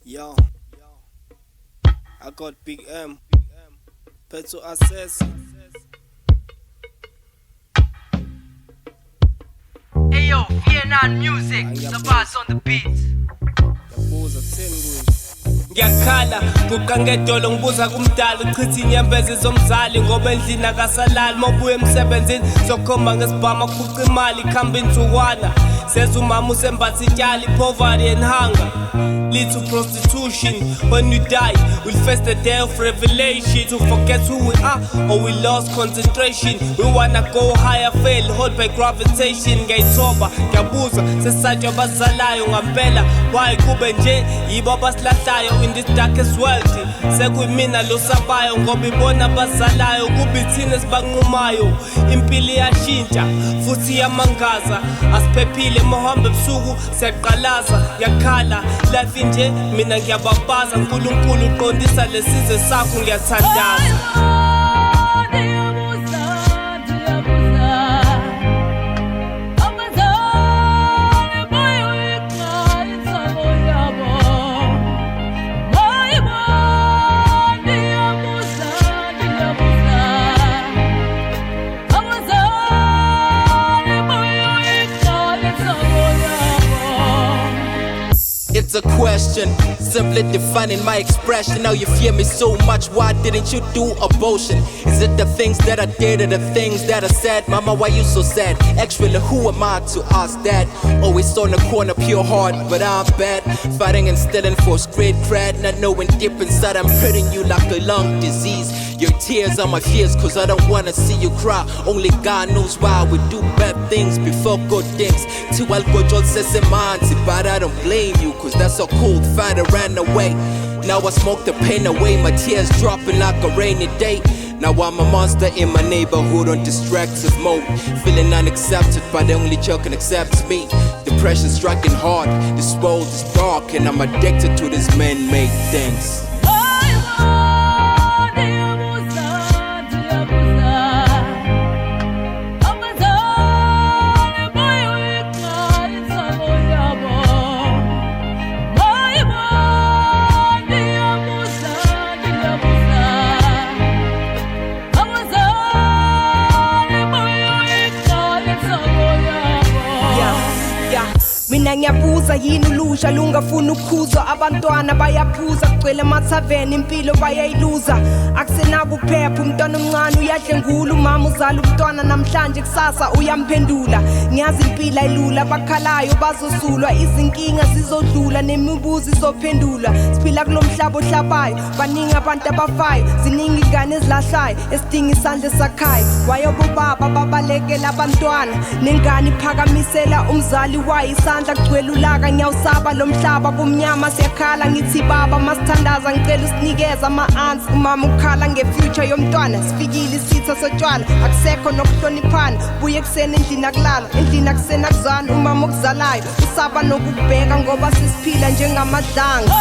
Yo, I got Big M, Petro Assess. Ayo, Vietnam music, Sabas on the beat. Yabuza 10 kuyo. Ngiyakhala kuqangedolo ngibuza kumdala uchitha inyembezi zomzali ngoba endlini akasalali mobuye emsebenzini sokhomba ngesibhama kuqa imali khamba insukwana seza umama usembatha ityali poverty and hunger lead to prostitution. When you die we'll face the day of revelation to forget who we are or we lost concentration. We wanna go higher, fail hold by gravitation. Ngiyayithoba ngiyabuza sesatshwa abazalayo ngampela why kube nje yibo abasilahlayo in this darkest world. Sekuyimina lo sabayo ngoba ibona abazalayo kube thina sibanqumayo. Impilo iyashintsha futhi iyamangaza asiphephile mohambe ebusuku siyaqalaza yakhala life nje mina ngiyababaza uNkulunkulu uqondisa lesizwe sakho ngiyathandaza. It's a question, simply defining my expression. Now you fear me so much, why didn't you do abortion? Is it the things that I did or the things that I said? Mama, why you so sad? Actually, who am I to ask that? Always on the corner, pure heart, but I'm bad. Fighting and stealing for straight cred, not knowing deep inside I'm hurting you like a lung disease. Your tears are my fears, cause I don't wanna see you cry. Only God knows why we do bad things before good things. To alcohol says a man, but I don't blame you, cause that's so cold, fighter ran away. Now I smoke the pain away, my tears dropping like a rainy day. Now I'm a monster in my neighborhood on distractive mode. Feeling unaccepted, but the only child can accept me. Depression striking hard, this world is dark, and I'm addicted to these man-made things. Mina ngiyabuza yini ulusha lungafuna ukukhuzwa abantwana bayaphuza kugcwele emathaveni impilo bayayiluza akusenako ukuphepha umntwana omncane uyadlengula umama uzala umntwana namhlanje kusasa uyamphendula ngiyazi impilo ayilula abakhalayo bazosulwa izinkinga zizodlula nemibuzo izophendulwa siphila kulomhlaba ohlabayo baningi abantu abafayo ziningi ingane ezilahlayo esidinga isandla sakhayo wayobobaba babalekela abantwana nengane iphakamisela umzali wayo isandla kugcwele ulaka ngiyawusaba lo mhlaba kumnyama siyakhala ngithi baba masithandaza ngicela usinikeza ama-ants umama ukhala ngefuture yomntwana sifikile isitha sotshwala akusekho nokuhloniphana buye ekuseni endlini akulala endlini akuseni akuzwana umama okuzalayo usaba nokukubheka ngoba sisiphila njengamadlanga.